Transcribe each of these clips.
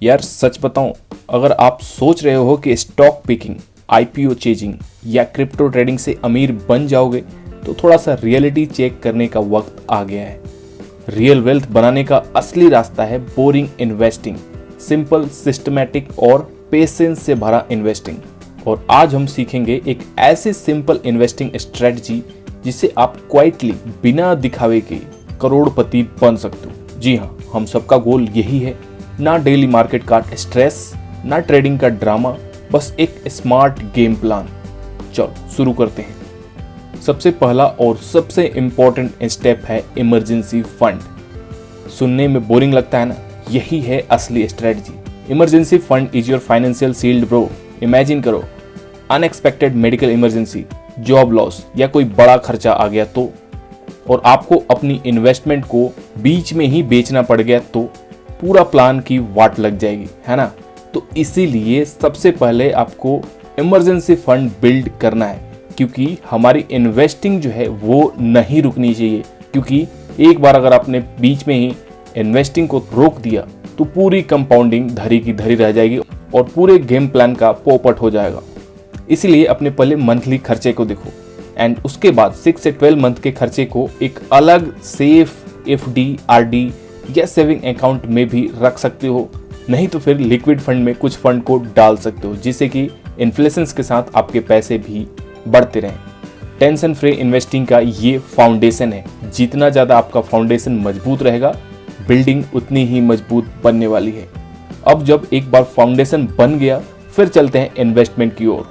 यार सच बताऊं, अगर आप सोच रहे हो कि स्टॉक पिकिंग, आईपीओ चेजिंग या क्रिप्टो ट्रेडिंग से अमीर बन जाओगे, तो थोड़ा सा रियलिटी चेक करने का वक्त आ गया है। रियल वेल्थ बनाने का असली रास्ता है बोरिंग इन्वेस्टिंग, सिंपल, सिस्टमैटिक और पेशेंस से भरा इन्वेस्टिंग। और आज हम सीखेंगे एक ऐसी सिंपल इन्वेस्टिंग स्ट्रेटजी जिससे आप क्वाइटली, बिना दिखावे के करोड़पति बन सकते हो। जी हाँ, हम सबका गोल यही है। ना डेली मार्केट का स्ट्रेस, ना ट्रेडिंग का ड्रामा, बस एक स्मार्ट गेम प्लान। चलो शुरू करते हैं। सबसे पहला और सबसे इंपॉर्टेंट स्टेप है इमरजेंसी फंड। सुनने में बोरिंग लगता है ना, यही है असली strategy. Emergency fund is your financial shield bro. Imagine करो, unexpected medical emergency, job loss या कोई बड़ा खर्चा आ गया तो, और आपको अपनी इन्वेस्टमेंट को बीच में ही बेचना पड़ गया तो पूरा प्लान की वाट लग जाएगी, है ना। तो इसीलिए सबसे पहले आपको इमरजेंसी फंड बिल्ड करना है, क्योंकि हमारी इन्वेस्टिंग जो है वो नहीं रुकनी चाहिए। क्योंकि एक बार अगर आपने बीच में ही इन्वेस्टिंग को रोक दिया तो पूरी कंपाउंडिंग धरी की धरी रह जाएगी और पूरे गेम प्लान का पोपट हो जाएगा। इसीलिए अपने पहले मंथली खर्चे को देखो एंड उसके बाद 6 से 12 मंथ के खर्चे को एक अलग सेफ एफडी, आरडी या सेविंग अकाउंट में भी रख सकते हो। नहीं तो फिर लिक्विड फंड में कुछ फंड को डाल सकते हो, जिससे कि इन्फ्लेशन के साथ आपके पैसे भी बढ़ते रहें। टेंशन फ्री इन्वेस्टिंग का ये फाउंडेशन है। जितना ज़्यादा आपका फाउंडेशन मजबूत रहेगा, बिल्डिंग उतनी ही मजबूत बनने वाली है। अब जब एक बार फाउंडेशन बन गया, फिर चलते हैं इन्वेस्टमेंट की ओर।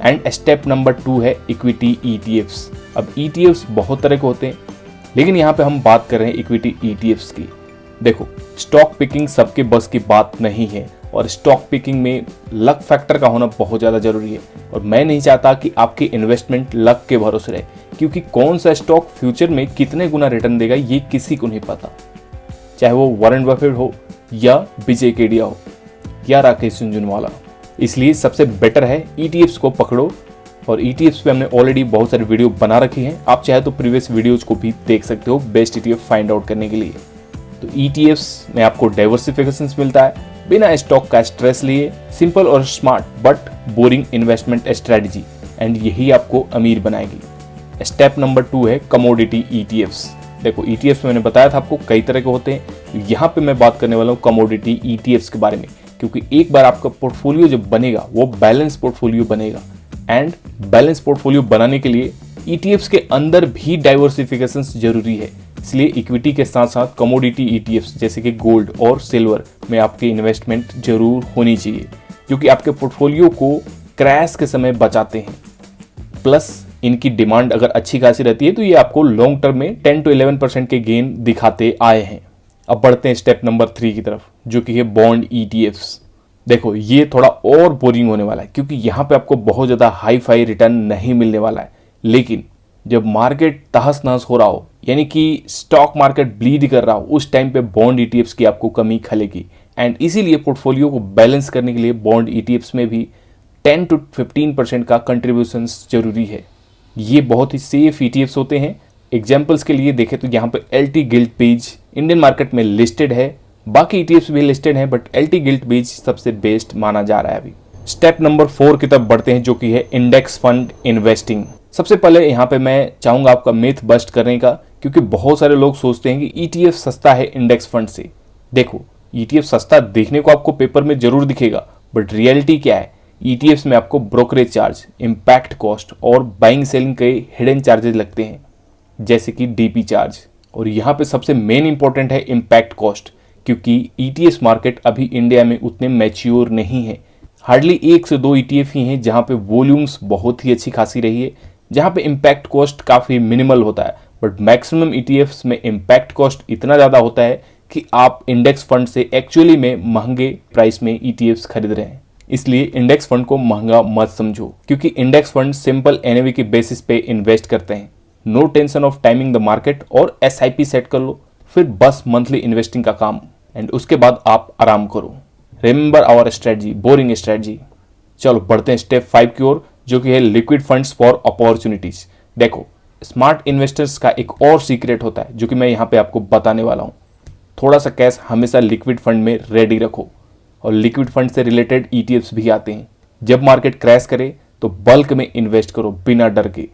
एंड स्टेप नंबर 2 है इक्विटी ईटीएफ्स। अब ईटीएफ्स बहुत तरह के होते हैं, लेकिन यहाँ पे हम बात कर रहे हैं इक्विटी ईटीएफ्स की। देखो, स्टॉक पिकिंग सबके बस की बात नहीं है और स्टॉक पिकिंग में लक फैक्टर का होना बहुत ज़्यादा जरूरी है। और मैं नहीं चाहता कि आपकी इन्वेस्टमेंट लक के भरोसे रहे, क्योंकि कौन सा स्टॉक फ्यूचर में कितने गुना रिटर्न देगा ये किसी को नहीं पता। चाहे वो वॉरेन बफेट हो या विजय केडिया हो या राकेश झुनझुनवाला। इसलिए सबसे बेटर है ईटीएफ्स को पकड़ो। और ईटीएफ्स पे हमने ऑलरेडी बहुत सारी वीडियो बना रखी हैं, आप चाहे तो प्रीवियस वीडियोज को भी देख सकते हो बेस्ट ईटीएफ फाइंड आउट करने के लिए। तो ईटीएफ्स में आपको डाइवर्सिफिकेशन मिलता है बिना स्टॉक का स्ट्रेस लिए, सिंपल और smart but boring investment strategy, and यही आपको अमीर बनाएगी। स्टेप नंबर 2 है कमोडिटी ईटीएफ्स। देखो, ईटीएफ्स मैंने बताया था आपको कई तरह के होते हैं। यहाँ पे मैं बात करने वाला हूँ कमोडिटी ईटीएफ्स के बारे में, क्योंकि एक बार आपका पोर्टफोलियो जब बनेगा वो बैलेंस पोर्टफोलियो बनेगा। एंड बैलेंस पोर्टफोलियो बनाने के लिए ईटीएफ्स के अंदर भी डाइवर्सिफिकेशन जरूरी है। इसलिए इक्विटी के साथ साथ कमोडिटी ईटीएफ्स जैसे कि गोल्ड और सिल्वर में आपकी इन्वेस्टमेंट जरूर होनी चाहिए, क्योंकि आपके पोर्टफोलियो को क्रैश के समय बचाते हैं। प्लस इनकी डिमांड अगर अच्छी खासी रहती है तो ये आपको लॉन्ग टर्म में 10 to 11% के गेन दिखाते आए हैं। अब बढ़ते हैं स्टेप नंबर 3 की तरफ, जो कि है बॉन्ड ईटीएफ्स। देखो, ये थोड़ा और बोरिंग होने वाला है, क्योंकि यहाँ पे आपको बहुत ज़्यादा हाई फाई रिटर्न नहीं मिलने वाला है। लेकिन जब मार्केट तहस नहस हो रहा हो, यानी कि स्टॉक मार्केट ब्लीड कर रहा हो, उस टाइम पे बॉन्ड ईटीएफ्स की आपको कमी खलेगी। एंड इसीलिए पोर्टफोलियो को बैलेंस करने के लिए बॉन्ड ईटीएफ्स में भी 10 to 15% का कंट्रीब्यूशन जरूरी है। ये बहुत ही सेफ ईटीएफ्स होते हैं। एग्जाम्पल्स के लिए देखें तो यहाँ पे LT guild page Indian market में लिस्टेड है, बाकी ईटीएफ्स भी लिस्टेड हैं, बट एलटी गिल्ड पेज सबसे बेस्ट माना जा रहा है अभी। स्टेप नंबर 4 की तरफ बढ़ते हैं, जो कि है इंडेक्स फंड इन्वेस्टिंग। सबसे पहले यहाँ पे मैं चाहूंगा आपका मिथ बस्ट करने का, क्योंकि बहुत सारे लोग सोचते हैं कि ईटीएफ सस्ता है इंडेक्स फंड से। देखो, ईटीएफ सस्ता देखने को आपको पेपर में जरूर दिखेगा, बट रियलिटी क्या है, ईटीएफ्स में आपको ब्रोकरेज चार्ज, इम्पैक्ट कॉस्ट और बाइंग सेलिंग के हिडन चार्जेस लगते हैं, जैसे कि डीपी चार्ज। और यहाँ पे सबसे मेन इंपॉर्टेंट है इम्पैक्ट कॉस्ट, क्योंकि ईटीएफ मार्केट अभी इंडिया में उतने मैच्योर नहीं है। हार्डली 1 से 2 ईटीएफ ही हैं जहाँ पे वॉल्यूम्स बहुत ही अच्छी खासी रही है, जहाँ पे इम्पैक्ट कॉस्ट काफ़ी मिनिमल होता है। बट मैक्सिमम ईटीएफ्स में इम्पैक्ट कॉस्ट इतना ज़्यादा होता है कि आप इंडेक्स फंड से एक्चुअली में महंगे प्राइस में ईटीएफ्स खरीद रहे हैं। इसलिए इंडेक्स फंड को महंगा मत समझो, क्योंकि इंडेक्स फंड सिंपल एनएवी के बेसिस पे इन्वेस्ट करते हैं। No tension of timing the market, और एसआईपी सेट कर लो, फिर बस मंथली इन्वेस्टिंग का काम, एंड उसके बाद आप आराम करो। Remember our strategy, boring strategy. चलो बढ़ते हैं स्टेप 5 की ओर, जो कि है लिक्विड फंड्स फॉर अपॉर्चुनिटीज। देखो, स्मार्ट इन्वेस्टर्स का एक और सीक्रेट होता है, जो कि मैं यहाँ पे आपको बताने वाला हूँ। थोड़ा सा कैश हमेशा लिक्विड फंड में रेडी रखो। और लिक्विड फंड से रिलेटेड ETFs भी आते हैं। जब मार्केट क्रैश करे तो बल्क में इन्वेस्ट करो बिना डर के,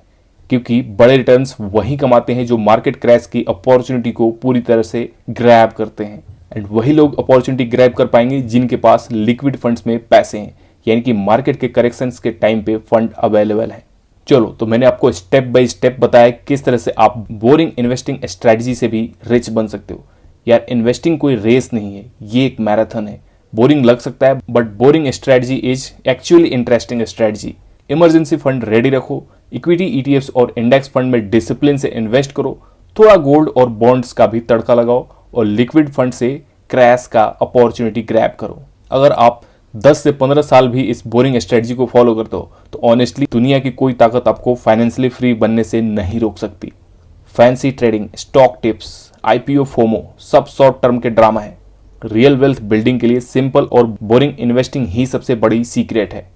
क्योंकि बड़े रिटर्न्स वही कमाते हैं जो मार्केट क्रैश की अपॉर्चुनिटी को पूरी तरह से ग्रैब करते हैं। एंड वही लोग अपॉर्चुनिटी ग्रैब कर पाएंगे जिनके पास लिक्विड फंड्स में पैसे हैं, यानी कि मार्केट के करेक्शंस के टाइम पे फंड अवेलेबल है। चलो, तो मैंने आपको स्टेप बाय स्टेप बताया किस तरह से आप बोरिंग इन्वेस्टिंग स्ट्रेटजी से भी रिच बन सकते हो। यार, इन्वेस्टिंग कोई रेस नहीं है, ये एक मैराथन है। बोरिंग लग सकता है, but boring strategy is actually interesting strategy. Emergency fund ready रखो, इक्विटी ETFs और इंडेक्स फंड में डिसिप्लिन से इन्वेस्ट करो, थोड़ा गोल्ड और बॉन्ड्स का भी तड़का लगाओ और लिक्विड फंड से क्रैश का अपॉर्चुनिटी ग्रैब करो। अगर आप 10 से 15 साल भी इस बोरिंग स्ट्रेटजी को फॉलो करते हो तो ऑनेस्टली दुनिया की कोई ताकत आपको फाइनेंशियली फ्री बनने से नहीं रोक सकती। Fancy trading, stock tips, IPO, FOMO सब शॉर्ट टर्म के ड्रामा है। रियल वेल्थ बिल्डिंग के लिए सिंपल और बोरिंग इन्वेस्टिंग ही सबसे बड़ी सीक्रेट है।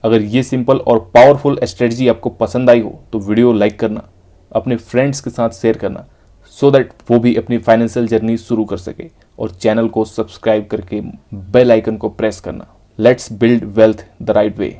अगर ये सिंपल और पावरफुल स्ट्रेटजी आपको पसंद आई हो तो वीडियो लाइक करना, अपने फ्रेंड्स के साथ शेयर करना, सो दैट वो भी अपनी फाइनेंशियल जर्नी शुरू कर सके, और चैनल को सब्सक्राइब करके बेल आइकन को प्रेस करना। Let's build wealth the right way.